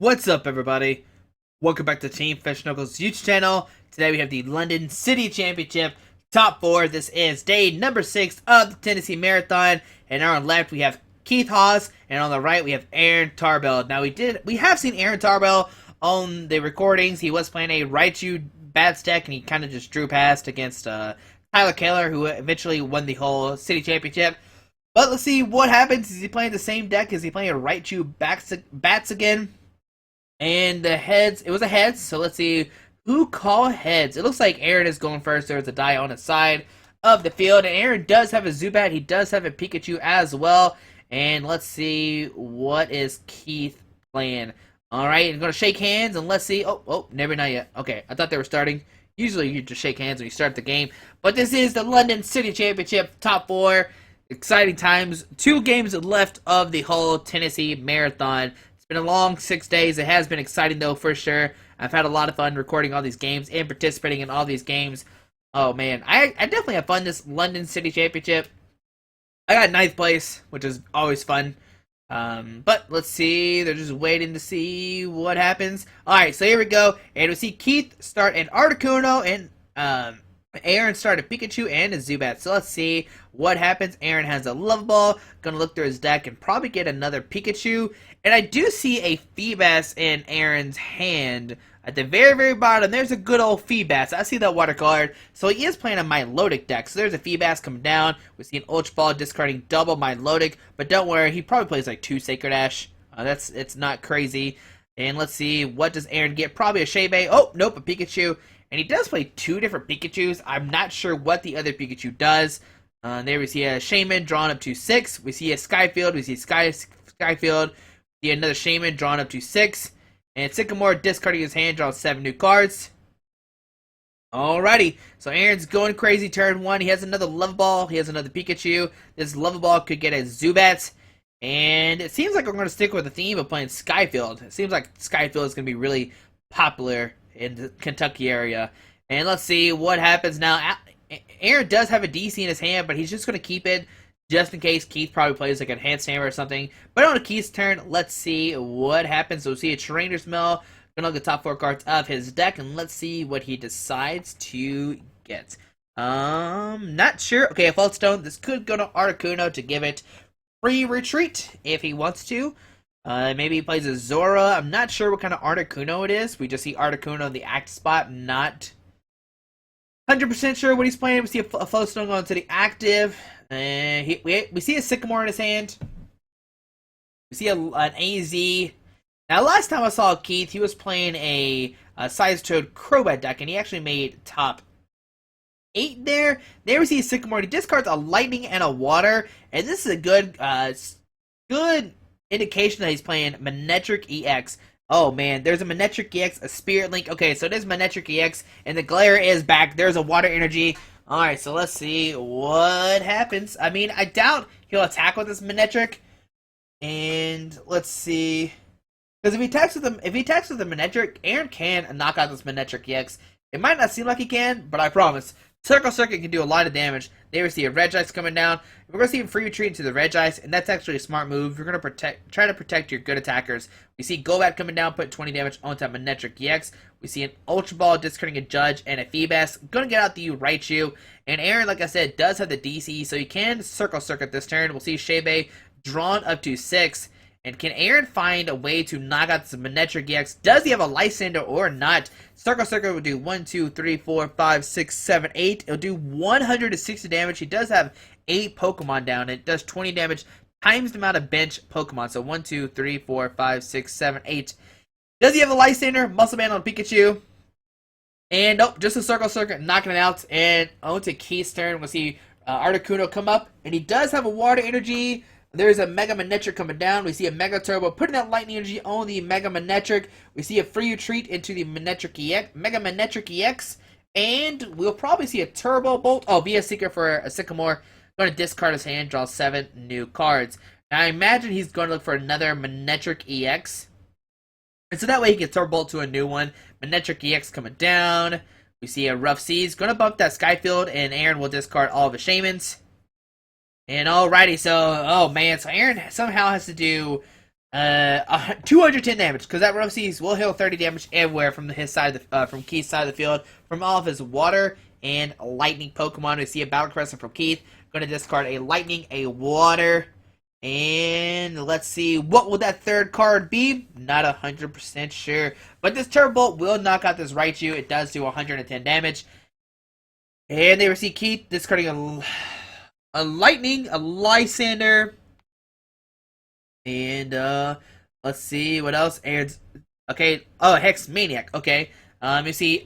What's up, everybody? Welcome back to Team Fish Knuckles YouTube channel. Today we have the London City Championship Top 4. This is day number 6 of the Tennessee Marathon. And on our left we have Keith Haas, and on the right we have Aaron Tarbell. Now we have seen Aaron Tarbell on the recordings. He was playing a Raichu bad stack, and he kind of just drew past against Tyler Kaler, who eventually won the whole City Championship. But let's see what happens. Is he playing the same deck? Is he playing a Raichu bats again? And the heads, it was a heads, so let's see who call heads. It looks like Aaron is going first. There's a die on the side of the field, and Aaron does have a Zubat. He does have a Pikachu as well. And let's see what is Keith playing. Alright, I'm going to shake hands, and let's see. Oh, never, not yet. Okay, I thought they were starting. Usually you just shake hands when you start the game. But this is the London City Championship Top 4. Exciting times. 2 games left of the whole Tennessee Marathon. It's been a long 6 days. It has been exciting, though, for sure. I've had a lot of fun recording all these games and participating in all these games. Oh, man. I definitely have fun this London City Championship. I got 9th place, which is always fun. But let's see. They're just waiting to see what happens. Alright, so here we go. And we see Keith start an Articuno, and Aaron started a Pikachu and a Zubat. So let's see what happens. Aaron has a Love Ball. Gonna look through his deck and probably get another Pikachu. And I do see a Feebas in Aaron's hand. At the very, very bottom, there's a good old Feebas. I see that water card. So he is playing a Milotic deck. So there's a Feebas coming down. We see an Ultra Ball discarding double Milotic. But don't worry, he probably plays like 2 Sacred Ash. It's not crazy. And let's see, what does Aaron get? Probably a Shaybe. Oh, nope, a Pikachu. And he does play 2 different Pikachus. I'm not sure what the other Pikachu does. There we see a Shaman drawn up to 6. We see a Skyfield. We see Skyfield. We see another Shaman drawn up to 6. And Sycamore discarding his hand, draws 7 new cards. Alrighty. So Aaron's going crazy turn 1. He has another Love Ball. He has another Pikachu. This Love Ball could get a Zubat. And it seems like we're going to stick with the theme of playing Skyfield. It seems like Skyfield is going to be really popular in the Kentucky area. And let's see what happens now. Aaron does have a DC in his hand, but he's just going to keep it just in case Keith probably plays like a Enhanced Hammer or something. But on Keith's turn, let's see what happens. So we'll see a Trainer's Mill. Gonna look at the top 4 cards of his deck, and let's see what he decides to get. Not sure. Okay, a Fault Stone. This could go to Articuno to give it free retreat if he wants to. Maybe he plays a Zora. I'm not sure what kind of Articuno it is. We just see Articuno in the active spot. Not 100% sure what he's playing. We see a Float Stone going to the active. We see a Sycamore in his hand. We see an AZ. Now, last time I saw Keith, he was playing a Size Toad Crobat deck, and he actually made top 8 there. There we see a Sycamore. He discards a Lightning and a Water, and this is a good indication that he's playing Manectric EX. Oh man, there's a Manectric EX, a Spirit Link. Okay, so it is Manectric EX, and the Glare is back. There's a Water Energy. Alright, so let's see what happens. I mean, I doubt he'll attack with this Manectric. And let's see. Because if he attacks with the Manectric, Aaron can knock out this Manectric EX. It might not seem like he can, but I promise. Circle Circuit can do a lot of damage. There we see a Regice coming down. We're going to see him free retreat into the Regice, and that's actually a smart move. You're going to try to protect your good attackers. We see Golbat coming down, put 20 damage onto Manectric EX. We see an Ultra Ball discarding a Judge and a Feebas. Going to get out the Raichu. And Aaron, like I said, does have the DC, so he can Circle Circuit this turn. We'll see Shaybe drawn up to 6. And can Aaron find a way to knock out this Manectric EX? Does he have a Lysander or not? Circle Circuit will do 1, 2, 3, 4, 5, 6, 7, 8. It'll do 160 damage. He does have 8 Pokemon down. It does 20 damage times the amount of bench Pokemon. So 1, 2, 3, 4, 5, 6, 7, 8. Does he have a Lysander? Muscle Band on Pikachu. And nope, just a Circle Circuit, knocking it out. And on to Keith's turn. We'll see Articuno come up. And he does have a Water Energy. There's a Mega Manectric coming down. We see a Mega Turbo putting that Lightning Energy on the Mega Manectric. We see a free retreat into the Manectric EX, Mega Manectric EX. And we'll probably see a Turbo Bolt. Oh, be a Seeker for a Sycamore. Going to discard his hand, draw 7 new cards. Now, I imagine he's going to look for another Manectric EX. And so that way he can Turbo Bolt to a new one. Manectric EX coming down. We see a Rough Seas. Going to bump that Skyfield, and Aaron will discard all of his Shamans. And alrighty, so, oh man, so Aaron somehow has to do 210 damage, because that rough seas will heal 30 damage everywhere from his side of the, from Keith's side of the field, from all of his water and lightning Pokemon. We see a battle crescent from Keith. Going to discard a lightning, a water, and let's see, what will that third card be? Not 100% sure, but this Turbo Bolt will knock out this Raichu. It does do 110 damage. And they receive Keith discarding a lightning, a Lysander, and let's see what else. Aaron's okay. Oh, Hex Maniac. Okay. You see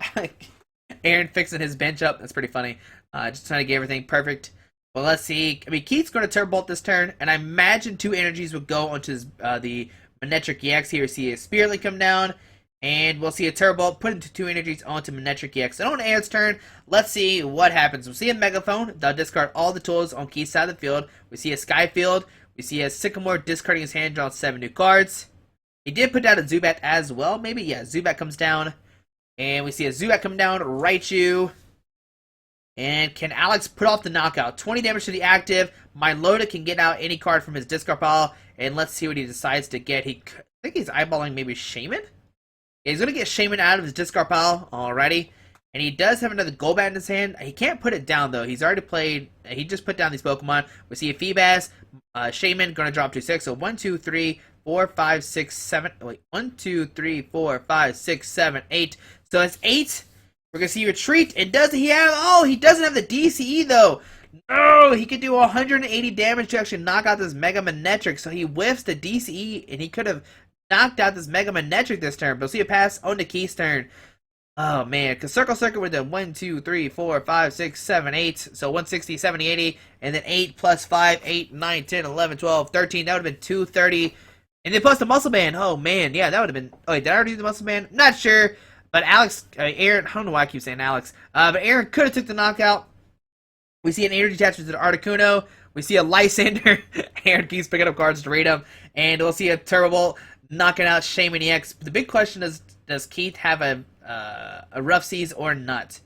Aaron fixing his bench up. That's pretty funny. Just trying to get everything perfect. Well, let's see. I mean, Keith's going to Turbo Bolt this turn, and I imagine 2 energies would go onto his, the Manectric EX. Here we see a Spirit Link come down, and we'll see a Turbo Bolt put into 2 energies onto Manectric EX. And on Aaron's turn, let's see what happens. We'll see a Megaphone. They'll discard all the tools on Keith's side of the field. We see a Skyfield. We see a Sycamore discarding his hand, drawing 7 new cards. He did put down a Zubat as well, maybe. Yeah, Zubat comes down. And we see a Zubat come down, Raichu. And can Alex put off the knockout? 20 damage to the active. Milotic can get out any card from his discard pile. And let's see what he decides to get. I think he's eyeballing maybe Shaman? Yeah, he's going to get Shaman out of his discard pile already. And he does have another Golbat in his hand. He can't put it down, though. He's already played. He just put down these Pokemon. We see a Feebas. Shaman going to drop to 6. So 1, 2, 3, 4, 5, 6, 7. Wait. 1, 2, 3, 4, 5, 6, 7, 8. So that's 8. We're going to see Retreat. And does he have... Oh, he doesn't have the DCE, though. No, he could do 180 damage to actually knock out this Mega Manectric. So he whiffs the DCE, and he could have knocked out this Mega Manectric this turn. But we'll see a pass on the Keith's turn. Oh, man, because Circle Circuit with the 1, 2, 3, 4, 5, 6, 7, 8. So 160, 70, 80. And then 8 plus 5, 8, 9, 10, 11, 12, 13. That would have been 230. And then plus the Muscle Band. Oh, man. Yeah, that would have been... Oh, wait, did I already do the Muscle Band? Not sure. But Aaron... I don't know why I keep saying Alex. But Aaron could have took the knockout. We see an energy attachment to the Articuno. We see a Lysander. Aaron keeps picking up cards to read them. And we'll see a Turbo Bolt knocking out Shaman EX. But the big question is, does Keith have a Rough Seas or not?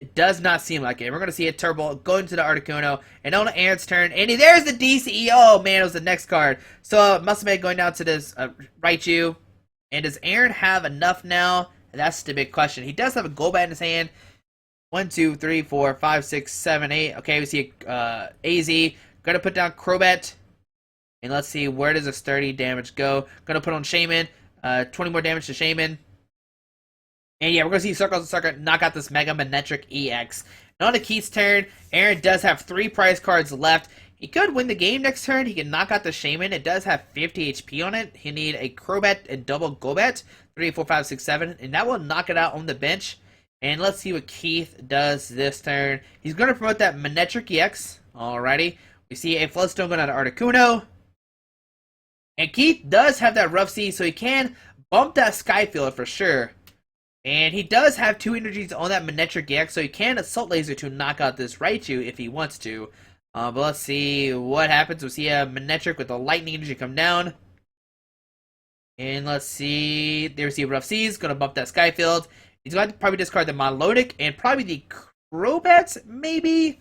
It does not seem like it. We're going to see a Turbo going to the Articuno. And on Aaron's turn. And there's the DCE. Oh, man, it was the next card. So, Muscle Man going down to this Raichu. And does Aaron have enough now? That's the big question. He does have a Golbat in his hand. 1, 2, 3, 4, 5, 6, 7, 8. Okay, we see AZ. Going to put down Crobat. And let's see, where does this 30 damage go? Going to put on Shaman. 20 more damage to Shaman. And yeah, we're going to see Circle Circuit knock out this Mega Manectric EX. And on the Keith's turn, Aaron does have 3 prize cards left. He could win the game next turn. He can knock out the Shaman. It does have 50 HP on it. He need a Crobat and double Golbat. 3, 4, 5, 6, 7. And that will knock it out on the bench. And let's see what Keith does this turn. He's going to promote that Manectric EX. Alrighty. We see a Floodstone going out of Articuno. And Keith does have that Rough Sea, so he can bump that Skyfield for sure. And he does have 2 energies on that Manectric EX, so he can Assault Laser to knock out this Raichu if he wants to. But let's see what happens. We'll see a Manectric with the Lightning Energy come down. And let's see. There we see Rough Seas. Going to bump that Skyfield. He's going to probably discard the Milotic and probably the Crobat, maybe?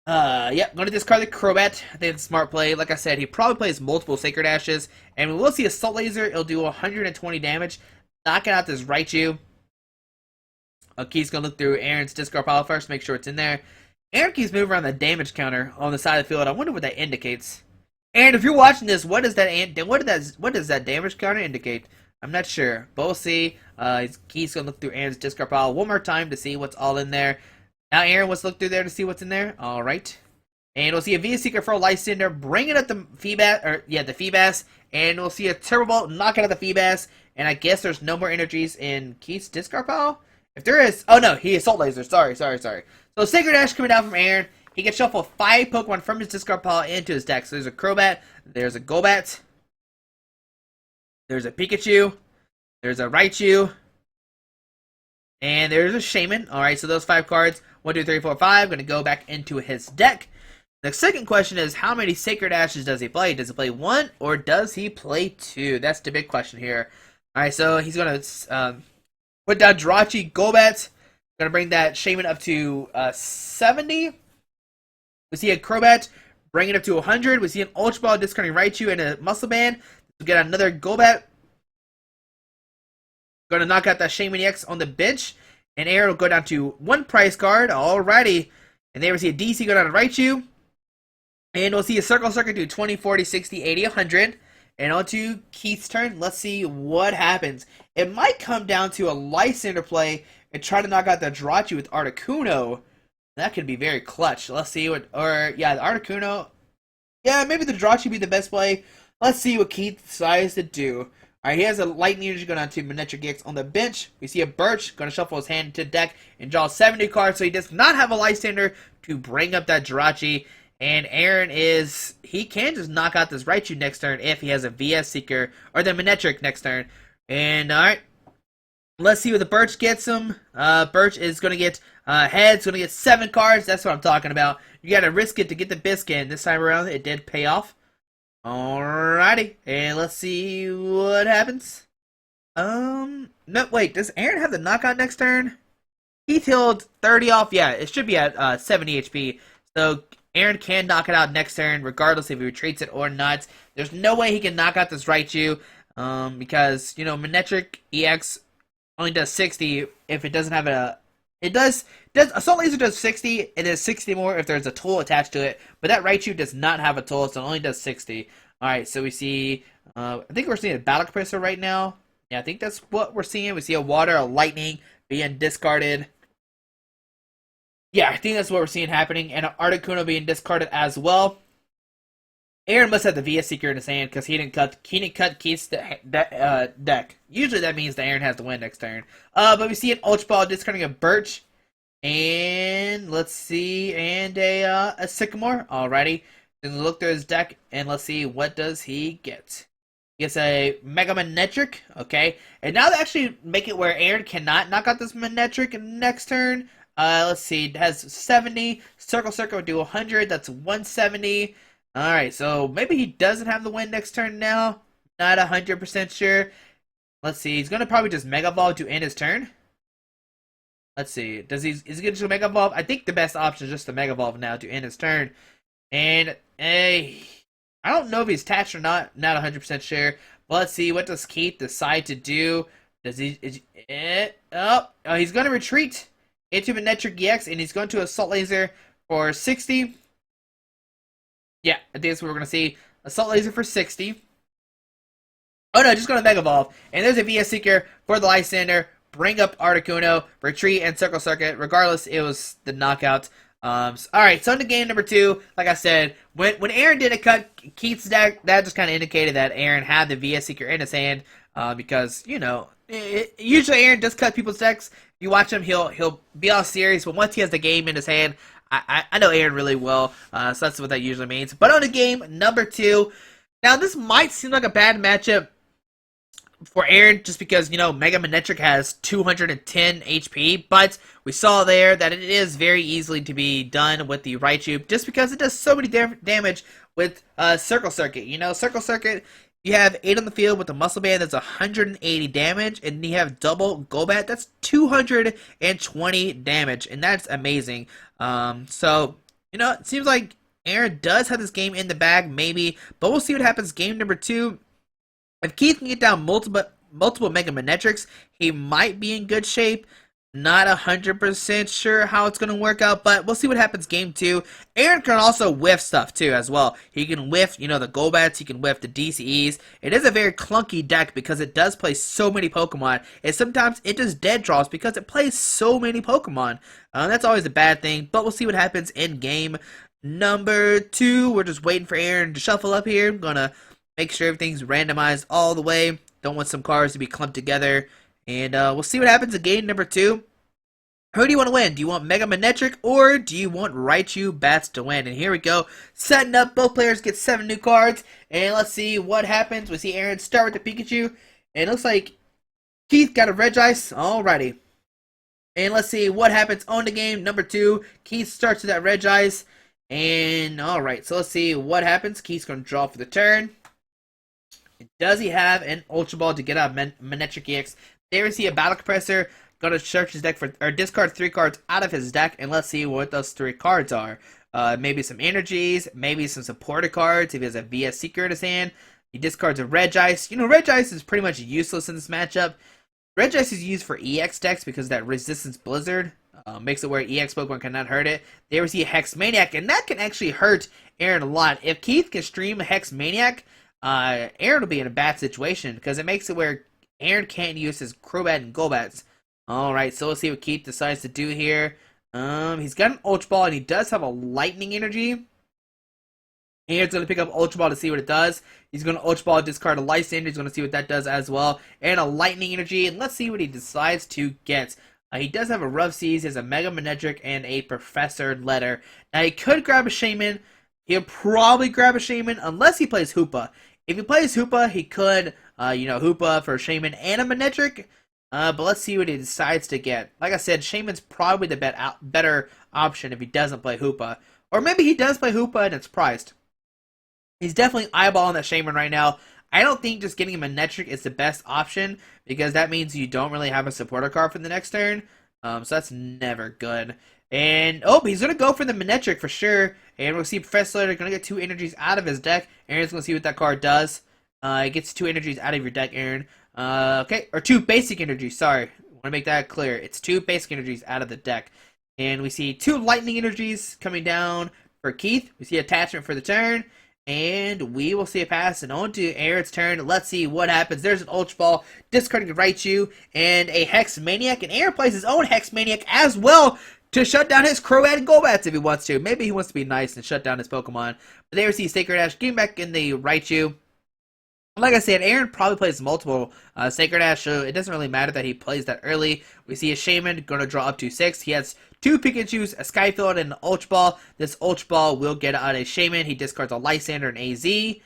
Yep, going to discard the Crobat. I think it's a smart play. Like I said, he probably plays multiple Sacred Ashes. And we will see Assault Laser. It'll do 120 damage. Knocking out this Raichu. Keith's going to look through Aaron's discard pile first, make sure it's in there. Aaron keeps moving around the damage counter on the side of the field. I wonder what that indicates. Aaron, if you're watching this, what does that damage counter indicate? I'm not sure. But we'll see. Keith's going to look through Aaron's discard pile one more time to see what's all in there. Now Aaron wants to look through there to see what's in there. Alright. And we'll see a Via Seeker for a Lysander, bringing up the Feebas. And we'll see a Turbo Bolt knocking out the Feebas. And I guess there's no more energies in Keith's discard pile? If there is... Oh no, he Assault Laser. Sorry. So Sacred Ash coming down from Aaron. He can shuffle 5 Pokemon from his discard pile into his deck. So there's a Crobat, there's a Golbat, there's a Pikachu, there's a Raichu, and there's a Shaman. Alright, so those 5 cards, 1, 2, 3, 4, 5, going to go back into his deck. The second question is, how many Sacred Ashes does he play? Does he play 1 or does he play 2? That's the big question here. Alright, so he's going to put down Jirachi, Golbat. Going to bring that Shaman up to 70. We see a Crobat, bring it up to 100. We see an Ultra Ball discarding Raichu and a Muscle Band. We get another Golbat. Going to knock out that Shaman EX on the bench. And Aaron will go down to 1 price card. Alrighty. And there we see a DC go down to Raichu. And we'll see a Circle Circuit do 20, 40, 60, 80, 100. And on to Keith's turn. Let's see what happens. It might come down to a Lysander play and try to knock out the Jirachi with Articuno. That could be very clutch. Let's see what, the Articuno. Yeah, maybe the Jirachi be the best play. Let's see what Keith decides to do. Alright, he has a Lightning Energy going on to Manectric EX on the bench. We see a Birch going to shuffle his hand to deck and draw 70 cards, so he does not have a Lysander to bring up that Jirachi. And Aaron he can just knock out this Raichu next turn if he has a VS Seeker, or the Manectric next turn. And alright, let's see what the Birch gets him. Birch is going to get heads, going to get 7 cards. That's what I'm talking about. You got to risk it to get the biscuit. And this time around, it did pay off. Alrighty, and let's see what happens. No, wait, does Aaron have the knockout next turn? Heath healed 30 off. Yeah, it should be at 70 HP. So Aaron can knock it out next turn, regardless if he retreats it or not. There's no way he can knock out this Raichu, because, you know, Manectric EX only does 60 if it doesn't have a... Assault Laser does 60, it does 60 more if there's a tool attached to it, but that Raichu does not have a tool, so it only does 60. Alright, so we see, I think we're seeing a Battle Compressor right now. Yeah, I think that's what we're seeing. We see a Water, a Lightning being discarded. Yeah, I think that's what we're seeing happening, and an Articuno being discarded as well. Aaron must have the VS Seeker in his hand because he didn't cut Keith's deck. Usually that means that Aaron has to win next turn. But we see an Ultra Ball discarding a Birch. And let's see, and a Sycamore. Alrighty. Then look through his deck and let's see what does he get. He gets a Mega Manectric. Okay. And now they actually make it where Aaron cannot knock out this Manectric next turn. Let's see, it has 70. Circle Circle would do 100. That's 170. Alright, so maybe he doesn't have the win next turn now. Not 100% sure. Let's see, he's going to probably just Mega Evolve to end his turn. Let's see, is he going to Mega Evolve? I think the best option is just to Mega Evolve now to end his turn. And, I don't know if he's attached or not 100% sure. But let's see, what does Keith decide to do? Does he, he's going to retreat into Manectric EX, and he's going to Assault Laser for 60. Yeah, I think that's what we're going to see. Assault Laser for 60. Oh no, just going to Mega Evolve. And there's a VS Seeker for the Lysander. Bring up Articuno, retreat, and Circle Circuit. Regardless, it was the knockout. Alright, so into game number 2, like I said, when Aaron didn't cut Keith's deck, that just kind of indicated that Aaron had the VS Seeker in his hand. Because, you know, usually Aaron does cut people's decks. If you watch him, he'll be all serious, but once he has the game in his hand, I know Aaron really well, so that's what that usually means. But on to game number 2. Now, this might seem like a bad matchup for Aaron, just because, you know, Mega Manectric has 210 HP, but we saw there that it is very easily to be done with the Raichu, just because it does so many damage with Circle Circuit. You know, Circle Circuit, you have 8 on the field with the Muscle Band, that's 180 damage, and you have double Golbat, that's 220 damage, and that's amazing. So, you know, it seems like Aaron does have this game in the bag, maybe, but we'll see what happens game number 2. If Keith can get down multiple Mega Manectrics, he might be in good shape. Not 100% sure how it's going to work out, but we'll see what happens game 2. Aaron can also whiff stuff too as well. He can whiff, you know, the Golbats, he can whiff the DCEs. It is a very clunky deck because it does play so many Pokemon, and sometimes it just dead draws because it plays so many Pokemon. That's always a bad thing, but we'll see what happens in game number 2. We're just waiting for Aaron to shuffle up here. I'm going to make sure everything's randomized all the way. Don't want some cards to be clumped together. And we'll see what happens in game number 2. Who do you want to win? Do you want Mega Manectric or do you want Raichu Bats to win? And here we go. Setting up. Both players get 7 new cards. And let's see what happens. We see Aaron start with the Pikachu. And it looks like Keith got a Regice. Alrighty. And let's see what happens on the game number 2. Keith starts with that Regice. And alright. So let's see what happens. Keith's going to draw for the turn. Does he have an Ultra Ball to get out of Manectric EX? There we see a Battle Compressor. Gonna search his deck for, or discard 3 cards out of his deck, and let's see what those 3 cards are. Maybe some energies, maybe some supported cards if he has a VS Seeker in his hand. He discards a Regice. You know, Regice is pretty much useless in this matchup. Regice is used for EX decks because that Resistance Blizzard makes it where EX Pokemon cannot hurt it. There we see a Hex Maniac, and that can actually hurt Aaron a lot. If Keith can stream a Hex Maniac, Aaron will be in a bad situation because it makes it where Aaron can't use his Crobat and Golbats. Alright, so let's see what Keith decides to do here. He's got an Ultra Ball, and he does have a Lightning Energy. Aaron's going to pick up Ultra Ball to see what it does. He's going to Ultra Ball, discard a Lysander. He's going to see what that does as well. And a Lightning Energy. And let's see what he decides to get. He does have a Rough Seas. He has a Mega Manectric and a Professor Letter. Now, he could grab a Shaman. He'll probably grab a Shaman unless he plays Hoopa. If he plays Hoopa, he could, Hoopa for Shaman and a Manectric. But let's see what he decides to get. Like I said, Shaman's probably the better option if he doesn't play Hoopa. Or maybe he does play Hoopa and it's priced. He's definitely eyeballing that Shaman right now. I don't think just getting a Manectric is the best option because that means you don't really have a supporter card for the next turn. So that's never good. And, he's going to go for the Manectric for sure. And we'll see Professor Letter going to get 2 energies out of his deck. Aaron's going to see what that card does. It gets 2 energies out of your deck, Aaron. Okay, or 2 basic energies, sorry. I want to make that clear. It's 2 basic energies out of the deck. And we see 2 lightning energies coming down for Keith. We see attachment for the turn. And we will see a pass, and on to Aaron's turn. Let's see what happens. There's an Ultra Ball, discarding a Raichu, and a Hex Maniac. And Aaron plays his own Hex Maniac as well to shut down his Crobat and Golbats if he wants to. Maybe he wants to be nice and shut down his Pokemon. But there we see Sacred Ash getting back in the Raichu. Like I said, Aaron probably plays multiple Sacred Ash, so it doesn't really matter that he plays that early. We see a Shaman going to draw up to 6. He has 2 Pikachus, a Skyfield, and an Ultra Ball. This Ultra Ball will get out a Shaman. He discards a Lysander and AZ. I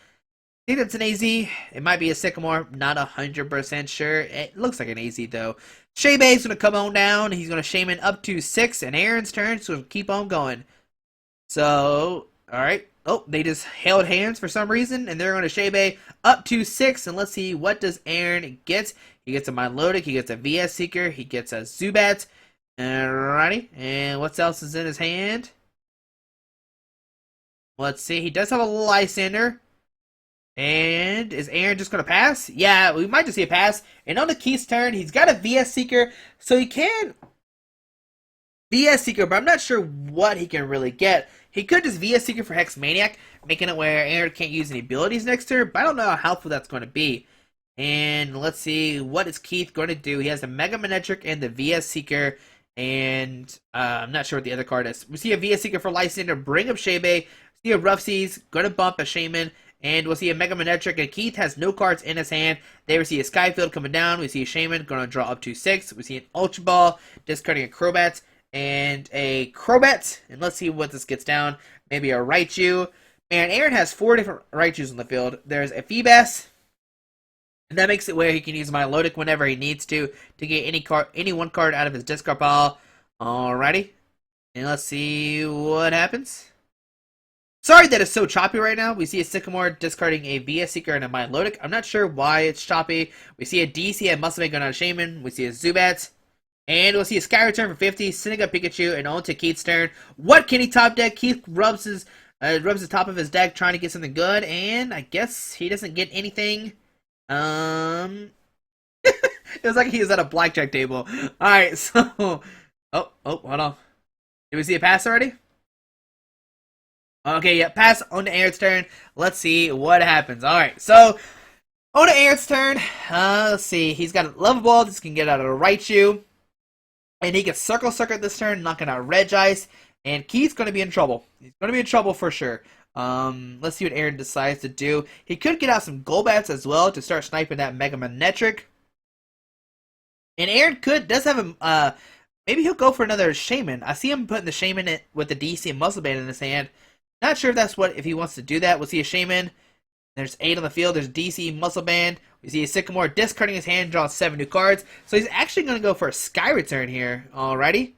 think that's an AZ. It might be a Sycamore. Not 100% sure. It looks like an AZ, though. Shaybay's going to come on down. He's going to Shaman up to 6, and Aaron's turn, so keep on going. So, alright. They just held hands for some reason, and they're going to Shaybay up to 6, and let's see, what does Aaron get? He gets a Milotic, he gets a VS Seeker, he gets a Zubat. Alrighty, and what else is in his hand? Let's see, he does have a Lysander. And is Aaron just going to pass? Yeah, we might just see a pass. And on the Keith's turn, he's got a VS Seeker, so he can VS Seeker, but I'm not sure what he can really get. He could just VS Seeker for Hex Maniac, making it where Aaron can't use any abilities next turn, but I don't know how helpful that's going to be. And let's see, what is Keith going to do? He has the Mega Manectric and the VS Seeker, and I'm not sure what the other card is. We see a VS Seeker for Lysander, bring up Shaybay, see a Rough Seas, going to bump a Shaman, and we'll see a Mega Manectric, and Keith has no cards in his hand. There we see a Skyfield coming down, we see a Shaman, going to draw up to 6, we see an Ultra Ball, discarding a Crobat, and a Crobat, and let's see what this gets down. Maybe a Raichu. And Aaron has 4 different Raichus on the field. There's a Feebas, and that makes it where he can use Milotic whenever he needs to get any one card out of his discard pile. Alrighty, and let's see what happens. Sorry that it's so choppy right now. We see a Sycamore discarding a VS Seeker and a Milotic. I'm not sure why it's choppy. We see a DC and Muscle Man going on a Shaman. We see a Zubat. And we'll see a Sky Return for 50, sending up Pikachu, and on to Keith's turn. What can he top deck? Keith rubs the top of his deck, trying to get something good, and I guess he doesn't get anything. It was like he was at a blackjack table. Alright, so... Oh, hold on. Did we see a pass already? Okay, yeah, pass on to Aaron's turn. Let's see what happens. Alright, so... On to Aaron's turn. Let's see. He's got a Level Ball. This can get out of a Raichu. And he gets Circle Circuit this turn, knocking out Regice. And Keith's going to be in trouble. He's going to be in trouble for sure. Let's see what Aaron decides to do. He could get out some Golbats as well to start sniping that Mega Manectric. And Aaron does have a, maybe he'll go for another Shaman. I see him putting the Shaman in with the DC and Muscle Band in his hand. Not sure if he wants to do that. We'll see a Shaman. There's 8 on the field. There's DC, Muscle Band. We see a Sycamore discarding his hand, draws 7 new cards. So he's actually going to go for a Sky Return here. Alrighty.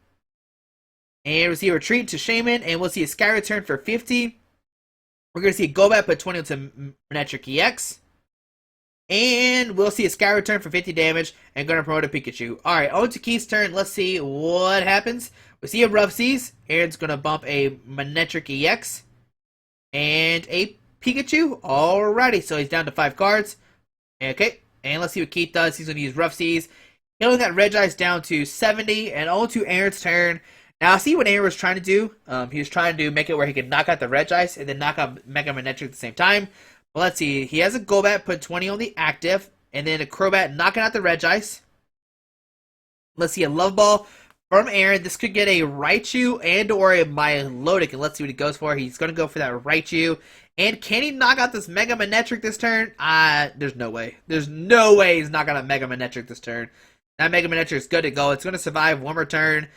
And we'll see a Retreat to Shaman, and we'll see a Sky Return for 50. We're going to see a Golbat put 20 into Manectric EX. And we'll see a Sky Return for 50 damage, and going to promote a Pikachu. Alright, on to Keith's turn. Let's see what happens. We see a Rough Seas. Aaron's going to bump a Manectric EX. And a Pikachu. Alrighty, so he's down to 5 cards. Okay, and let's see what Keith does. He's going to use Rough Seas. Healing that Regice down to 70, and on to Aaron's turn. Now, see what Aaron was trying to do. He was trying to make it where he could knock out the Regice and then knock out Mega Manectric at the same time. Well, let's see. He has a Golbat, put 20 on the active, and then a Crobat knocking out the Regice. Let's see, a Love Ball from Aaron. This could get a Raichu and or a Milotic, and let's see what he goes for. He's going to go for that Raichu. And can he knock out this Mega Manectric this turn? There's no way. There's no way he's knocking out Mega Manectric this turn. That Mega Manectric is good to go. It's going to survive one more turn.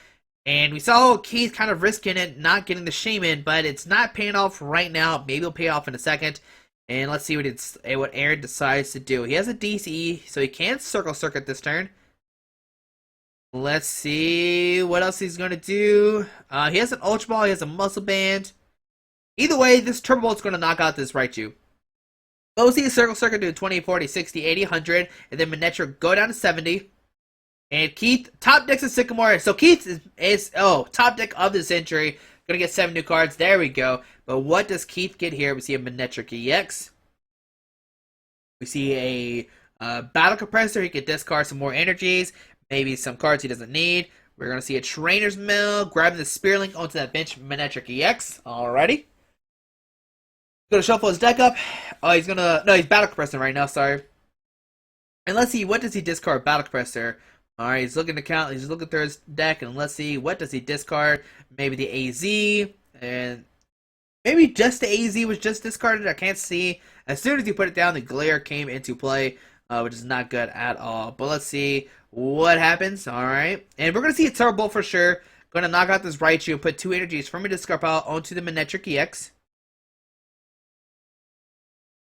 And we saw Keith kind of risking it, not getting the Shaman, but it's not paying off right now. Maybe it'll pay off in a second. And let's see what Aaron decides to do. He has a DCE, so he can Circle Circuit this turn. Let's see what else he's going to do. He has an Ultra Ball, he has a Muscle Band. Either way, this Turbo Bolt's going to knock out this Raichu. So we'll see a Circle Circuit do 20, 40, 60, 80, 100, and then Manectric go down to 70. And Keith, top decks of Sycamore. So Keith is top deck of the century. Gonna get 7 new cards. There we go. But what does Keith get here? We see a Manectric EX. We see a Battle Compressor. He could discard some more energies. Maybe some cards he doesn't need. We're gonna see a Trainer's Mill. Grabbing the Spear Link onto that bench Manectric EX. Alrighty. Gonna shuffle his deck up. Oh, he's Battle Compressor right now, sorry. And let's see, what does he discard? Battle Compressor. Alright, he's looking to count. He's looking through his deck, and let's see, what does he discard? Maybe the AZ, and maybe just the AZ was just discarded. I can't see. As soon as he put it down, the Glare came into play, which is not good at all. But let's see what happens. Alright, and we're going to see a Turbo Bolt for sure. Going to knock out this Raichu and put 2 energies from a discard pile onto the Manectric EX.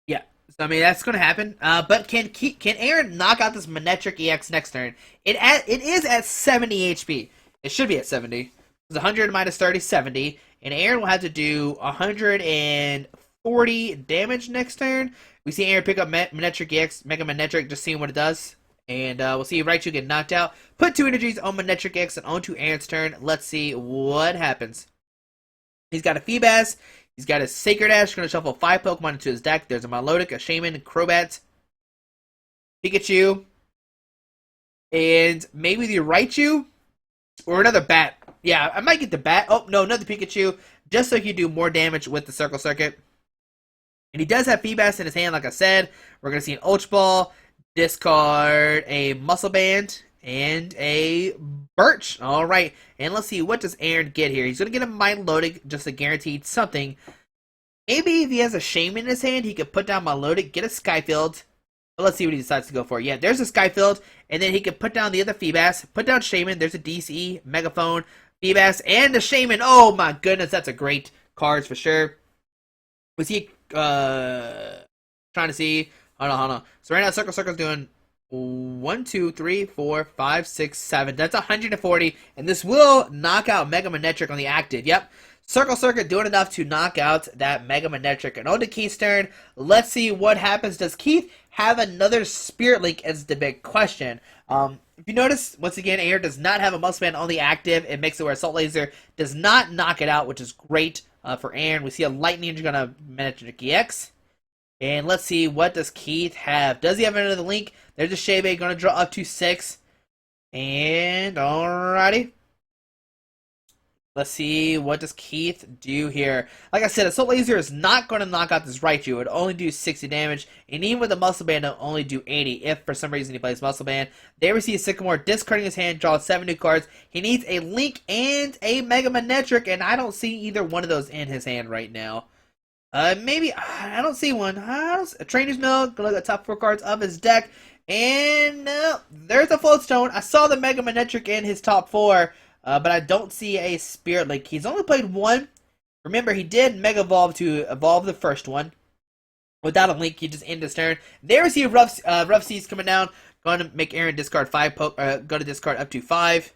Yeah. So, I mean, that's going to happen. But can Aaron knock out this Manectric EX next turn? It is at 70 HP. It should be at 70. It's 100 minus 30, 70. And Aaron will have to do 140 damage next turn. We see Aaron pick up Manectric EX, Mega Manectric, just seeing what it does. And we'll see Raichu get knocked out. Put 2 energies on Manectric EX and onto Aaron's turn. Let's see what happens. He's got a Feebas. He's got a Sacred Ash. Going to shuffle 5 Pokemon into his deck. There's a Milotic, a Shaman, Crobat, Pikachu, and maybe the Raichu, or another Bat. Yeah, I might get the Bat. Oh, no, another Pikachu, just so he can do more damage with the Circle Circuit. And he does have Feebas in his hand, like I said. We're going to see an Ultra Ball, discard a Muscle Band, and a Birch. Alright, and let's see, what does Aaron get here? He's going to get a Milotic, just a guaranteed something. Maybe if he has a Shaman in his hand, he could put down Milotic, get a Skyfield. But let's see what he decides to go for. Yeah, there's a Skyfield, and then he could put down the other Feebas, put down Shaman, there's a DCE, Megaphone, Feebas, and the Shaman. Oh my goodness, that's a great card for sure. Was he, trying to see, hold on. So right now, Circle Circle's doing 1, 2, 3, 4, 5, 6, 7. That's 140, and this will knock out Mega Manectric on the active. Yep. Circle Circuit doing enough to knock out that Mega Manectric. And on to Keith's turn. Let's see what happens. Does Keith have another Spirit Link is the big question. If you notice, once again, Aaron does not have a Muscle Band on the active. It makes it where Assault Laser does not knock it out, which is great for Aaron. We see a Lightning Energy going to Manectric EX. And let's see, what does Keith have? Does he have another link? There's a Shebe going to draw up to 6. And, alrighty. Let's see, what does Keith do here? Like I said, Assault Laser is not going to knock out this Raichu. It would only do 60 damage. And even with a Muscle Band, it'll only do 80 if for some reason he plays Muscle Band. There we see Sycamore discarding his hand, draw 7 new cards. He needs a Link and a Mega Manectric, and I don't see either one of those in his hand right now. Maybe, I don't see one. A Trainer's Mill, go look at the top 4 cards of his deck. And there's a Floatstone. I saw the Mega Manectric in his top 4. But I don't see a Spirit Link. He's only played 1. Remember, he did Mega Evolve to evolve the first one. Without a Link, he just ended his turn. There we see Rough Seas coming down. Going to make Aaron discard 5. Going to discard up to 5.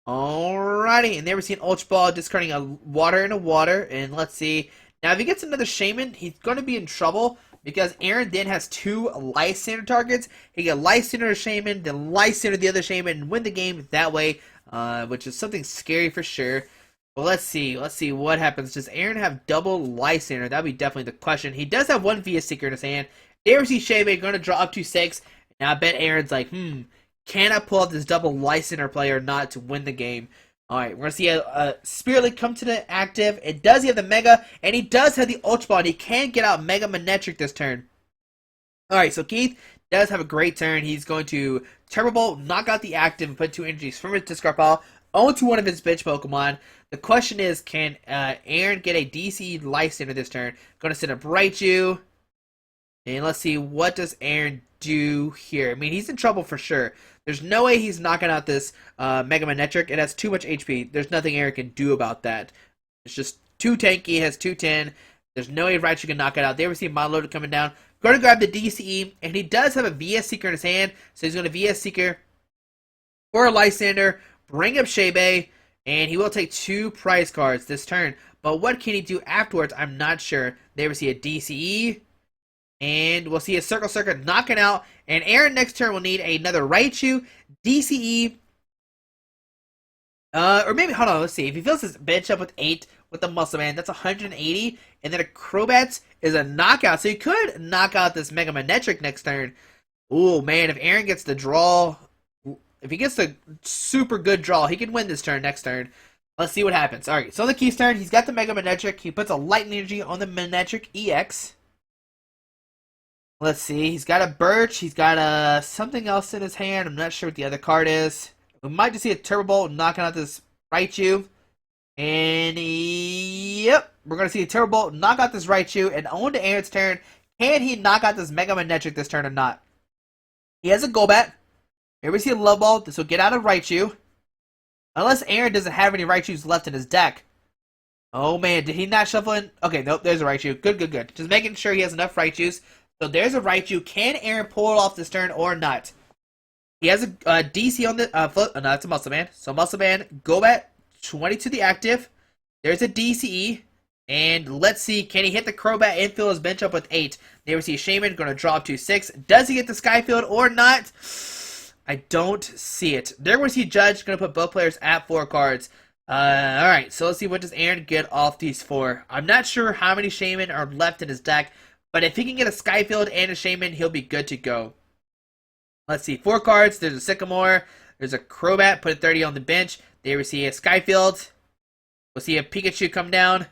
Alrighty, and there we see an Ultra Ball discarding a Water and a Water. And let's see. Now, if he gets another Shaman, he's going to be in trouble. Because Aaron then has 2 Life Center targets. He can Life Center a Shaman, then Life Center the other Shaman, and win the game that way. Which is something scary for sure. Well, let's see. Let's see what happens. Does Aaron have double Lysander? That'd be definitely the question. He does have one VS Seeker in his hand. There we see Shebe going to draw up to 6. Now I bet Aaron's like, can I pull out this double Lysander play or not to win the game? Alright, we're going to see a Spirit Link come to the active. It does have the Mega, and he does have the Ultra Ball, and he can get out Mega Manectric this turn. Alright, so Keith does have a great turn. He's going to Turbo Bolt, knock out the active, and put 2 energies from his discard pile onto one of his bench Pokemon. The question is, can Aaron get a DC Lysander this turn? Going to send up Raichu. And let's see, what does Aaron do here? I mean, he's in trouble for sure. There's no way he's knocking out this Mega Manectric. It has too much HP. There's nothing Aaron can do about that. It's just too tanky. It has 210. There's no way Raichu can knock it out. They ever see Monoload coming down. Going to grab the DCE, and he does have a VS Seeker in his hand, so he's going to VS Seeker for a Lysander, bring up Shebe, and he will take 2 prize cards this turn. But what can he do afterwards? I'm not sure. They ever see a DCE, and we'll see a Circle Circuit knocking out, and Aaron next turn will need another Raichu, DCE, or maybe, hold on, let's see. If he fills his bench up with 8 with the Muscle Man, that's 180, and then a Crobat is a knockout, so he could knock out this Mega Manectric next turn. Ooh, man, if Aaron gets the draw, if he gets the super good draw, he can win this turn next turn. Let's see what happens. Alright, so on the Keith's turn, he's got the Mega Manectric. He puts a Lightning Energy on the Manectric EX. Let's see, he's got a Birch, he's got something else in his hand. I'm not sure what the other card is. We might just see a Turbo Bolt knocking out this Raichu. And yep, we're going to see a Turbo Bolt knock out this Raichu. And on to Aaron's turn. Can he knock out this Mega Manectric this turn or not? He has a Golbat. Here we see a Love Ball. This will get out of Raichu. Unless Aaron doesn't have any Raichus left in his deck. Oh man, did he not shuffle in? Okay, nope, there's a Raichu. Good, good, good. Just making sure he has enough Raichus. So there's a Raichu. Can Aaron pull it off this turn or not? He has a DC on the no, it's a Muscle Man. So Muscle Man, Golbat, 20 to the active. There's a DCE. And let's see, can he hit the Crobat and fill his bench up with 8? There we see Shaman going to drop to 6. Does he get the Skyfield or not? I don't see it. There we see Judge going to put both players at 4 cards. Alright, so let's see, what does Aaron get off these 4? I'm not sure how many Shaman are left in his deck, but if he can get a Skyfield and a Shaman, he'll be good to go. Let's see, 4 cards. There's a Sycamore. There's a Crobat, put 30 on the bench. There we see a Skyfield. We'll see a Pikachu come down.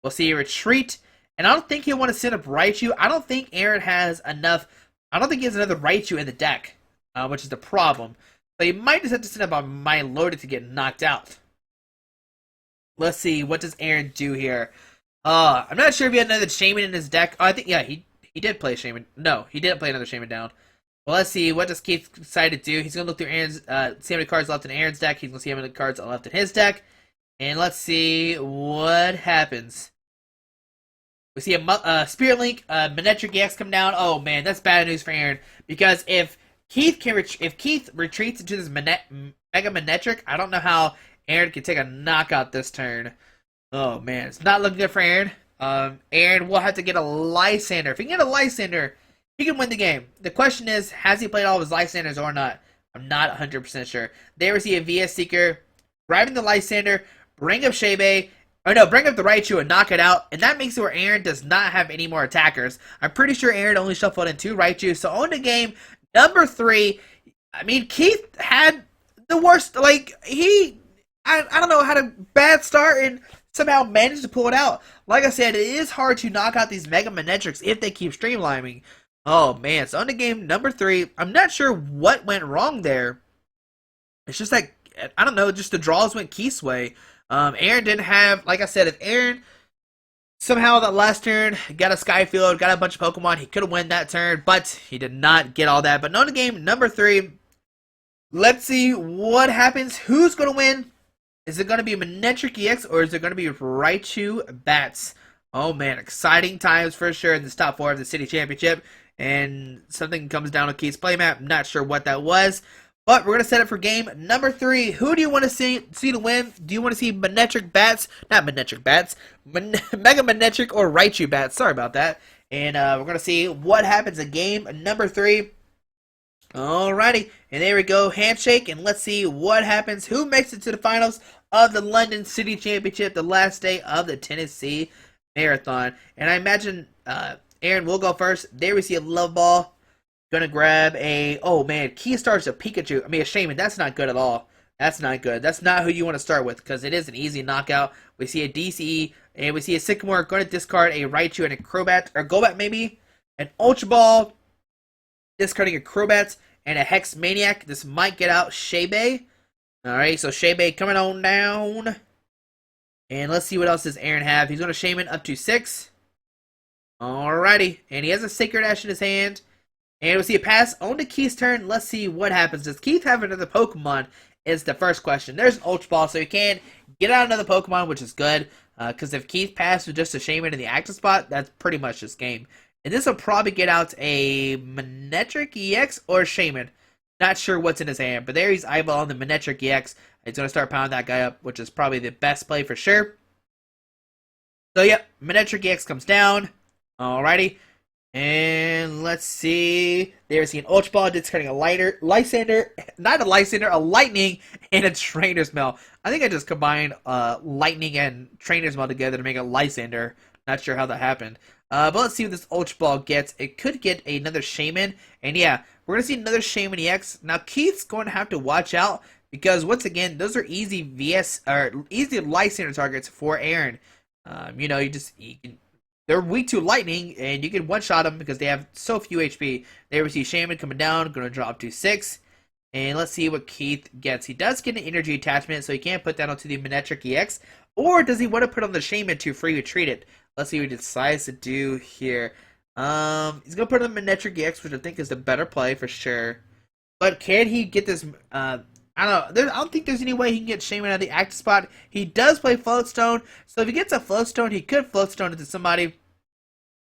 We'll see a Retreat. And I don't think he'll want to set up Raichu. I don't think Aaron has enough. I don't think he has another Raichu in the deck, which is the problem. So he might just have to set up a Milotic to get knocked out. Let's see, what does Aaron do here? I'm not sure if he had another Shaman in his deck. Oh, I think, yeah, he did play Shaman. No, he didn't play another Shaman down. Well, let's see, what does Keith decide to do? He's going to look through Aaron's, see how many cards left in Aaron's deck. He's going to see how many cards are left in his deck. And let's see what happens. We see a Spirit Link, Manectric EX come down. Oh man, that's bad news for Aaron. Because if Keith retreats into this Mega Manectric, I don't know how Aaron can take a knockout this turn. Oh man, it's not looking good for Aaron. Aaron will have to get a Lysander. If he can get a Lysander, he can win the game. The question is, has he played all of his Lysanders or not? I'm not 100% sure. There we see a VS Seeker, grabbing the Lysander, bring up Shebe, or no, bring up the Raichu and knock it out, and that makes it where Aaron does not have any more attackers. I'm pretty sure Aaron only shuffled in 2 Raichu, so on to game number 3. I mean, Keith had the worst, like, I don't know, had a bad start and somehow managed to pull it out. Like I said, it is hard to knock out these Mega Manectrics if they keep streamlining. Oh man, so on to game number 3. I'm not sure what went wrong there. It's just like, I don't know, just the draws went Keith's way. Aaron didn't have, like I said, if Aaron somehow that last turn got a Skyfield, got a bunch of Pokemon, he could have won that turn, but he did not get all that. But on to game number 3. Let's see what happens. Who's going to win? Is it going to be Manectric EX or is it going to be Raichu Bats? Oh man, exciting times for sure in this top 4 of the City Championship. And something comes down to Keith's playmat. I'm not sure what that was. But we're going to set up for game number 3. Who do you want to see to win? Do you want to see Manectric Bats? Not Manectric Bats. Mega Manectric or Raichu Bats. Sorry about that. And we're going to see what happens in game number 3. Alrighty. And there we go. Handshake. And let's see what happens. Who makes it to the finals of the London City Championship, the last day of the Tennessee Marathon. And I imagine Aaron will go first. There we see a love ball. Gonna grab a, oh man, Key starts a Pikachu. I mean, a Shaman. That's not good at all. That's not good. That's not who you want to start with because it is an easy knockout. We see a DCE and we see a Sycamore going to discard a Raichu and a Crobat, or Golbat maybe. An Ultra Ball, discarding a Crobat and a Hex Maniac. This might get out Shebe. Alright, so Shebe coming on down. And let's see what else does Aaron have. He's going to Shaman up to 6. Alrighty, and he has a Sacred Ash in his hand. And we'll see a pass on to Keith's turn. Let's see what happens. Does Keith have another Pokemon? Is the first question. There's an Ultra Ball, so he can get out another Pokemon, which is good. Because if Keith passed with just a Shaman in the active spot, that's pretty much this game. And this will probably get out a Manectric EX or Shaman. Not sure what's in his hand, but there he's eyeballing the Manectric EX. He's going to start pounding that guy up, which is probably the best play for sure. So, yep, Manectric EX comes down. Alrighty. And let's see. There's an Ultra Ball discarding a Lysander, not a Lysander, a Lightning, and a Trainer's Mail. I think I just combined Lightning and Trainer's Mail together to make a Lysander. Not sure how that happened. But let's see what this Ultra Ball gets. It could get another Shaman. And yeah, we're going to see another Shaman EX. Now, Keith's going to have to watch out because, once again, those are easy easy Lysander targets for Aaron. You know, they're weak to lightning, and you can one-shot them because they have so few HP. There we see Shaman coming down, going to drop to 6. And let's see what Keith gets. He does get an energy attachment, so he can't put that onto the Manectric EX. Or does he want to put on the Shaman to free retreat it? Let's see what he decides to do here. He's going to put on the Manectric EX, which I think is the better play for sure. But can he get this... I don't know. I don't think there's any way he can get Shaman out of the active spot. He does play Floatstone, so if he gets a Floatstone, he could Floatstone into somebody.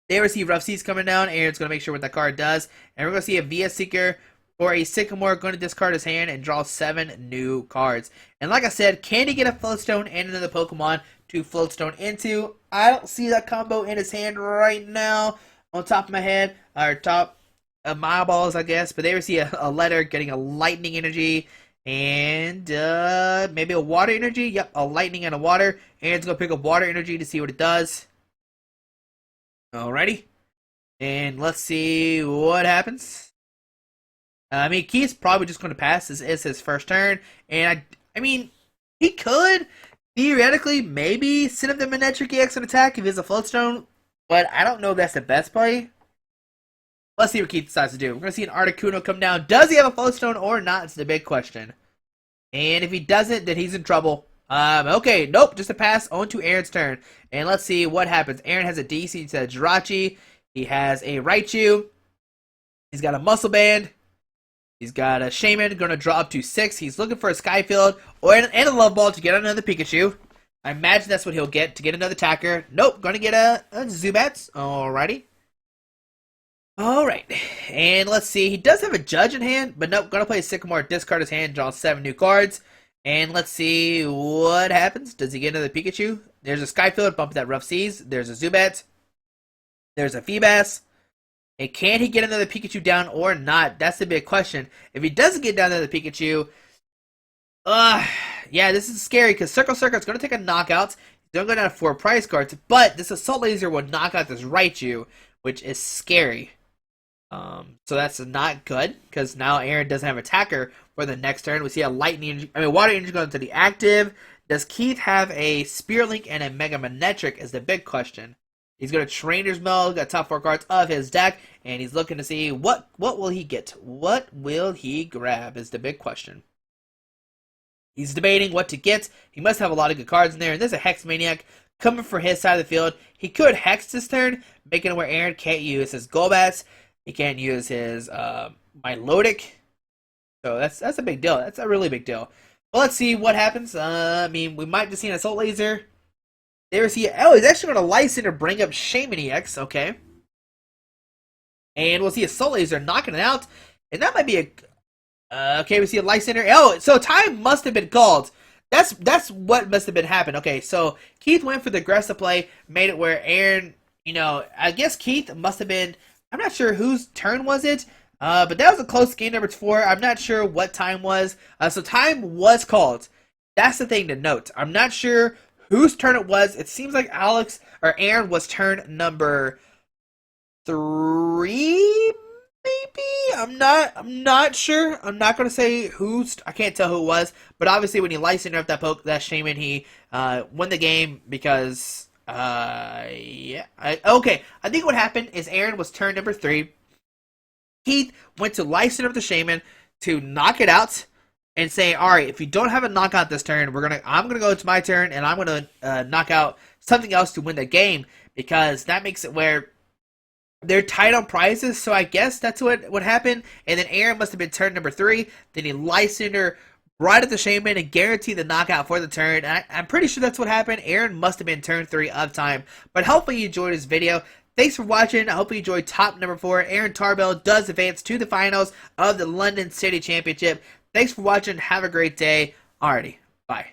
There we see Rough Seas coming down. Aaron's going to make sure what that card does. And we're going to see a VS Seeker or a Sycamore going to discard his hand and draw 7 new cards. And like I said, can he get a Floatstone and another Pokemon to Floatstone into? I don't see that combo in his hand right now on top of my head, or top of my eyeballs, I guess. But there we see a letter getting a Lightning Energy. And maybe a Water Energy. Yep, a Lightning and a Water. Aaron's going to pick up Water Energy to see what it does. Alrighty. And let's see what happens. I mean, Keith's probably just going to pass. This is his first turn. And I mean, he could theoretically maybe send up the Manectric EX and attack if he has a Floatstone. But I don't know if that's the best play. Let's see what Keith decides to do. We're going to see an Articuno come down. Does he have a Floatstone or not? It's the big question. And if he doesn't, then he's in trouble. Okay, nope, just a pass on to Aaron's turn. And let's see what happens. Aaron has a DC to Jirachi. He has a Raichu. He's got a Muscle Band. He's got a Shaman, going to draw up to 6. He's looking for a Skyfield and a Love Ball to get another Pikachu. I imagine that's what he'll get to get another attacker. Nope, going to get a Zubat. Alrighty. Alright, and let's see. He does have a Judge in hand, but nope, going to play a Sycamore, discard his hand, draw 7 new cards. And let's see what happens. Does he get another Pikachu? There's a Skyfield, bump that Rough Seas. There's a Zubat. There's a Feebas. And can he get another Pikachu down or not? That's the big question. If he doesn't get down another Pikachu, yeah, this is scary because Circle Circuit's going to take a knockout. He's going to go down to 4 prize cards, but this Assault Laser will knock out this Raichu, which is scary. So that's not good because now Aaron doesn't have attacker for the next turn. We see a Water Energy going to the active. Does Keith have a Spirit Link and a Mega Manectric is the big question. He's going to Trainer's Mail, got top 4 cards of his deck, and he's looking to see what will he get? What will he grab is the big question. He's debating what to get. He must have a lot of good cards in there, and there's a Hex Maniac coming for his side of the field. He could Hex this turn, making it where Aaron can't use his Golbats. He can't use his Milotic. So that's a big deal. That's a really big deal. Well, let's see what happens. I mean, we might just see an Assault Laser. There's he's actually going to Lysander bring up Shaman EX. Okay. And we'll see Assault Laser knocking it out. And that might be a... okay, we see a Lysander. Oh, so time must have been called. That's what must have been happened. Okay, so Keith went for the aggressive play, made it where Aaron, you know, I guess Keith must have been... I'm not sure whose turn was it, but that was a close game number 4. I'm not sure what time was. So time was called. That's the thing to note. I'm not sure whose turn it was. It seems like Alex or Aaron was turn number 3, maybe. I'm not sure. I'm not gonna say who's. I can't tell who it was. But obviously, when he licensed up that shaman, he won the game because yeah. Okay, I think what happened is Aaron was turn number 3. Keith went to license up the shaman to knock it out and say, all right, if you don't have a knockout this turn, I'm gonna go to my turn and I'm gonna knock out something else to win the game, because that makes it where they're tied on prizes. So I guess that's what happened. And then Aaron must have been turn number 3. Then he licensed her right at the shaman and guaranteed the knockout for the turn. I'm pretty sure that's what happened. Aaron must have been turn 3 of time. But hopefully you enjoyed this video. Thanks for watching. I hope you enjoyed top number 4. Aaron Tarbell does advance to the finals of the London City Championship. Thanks for watching. Have a great day. Alrighty. Bye.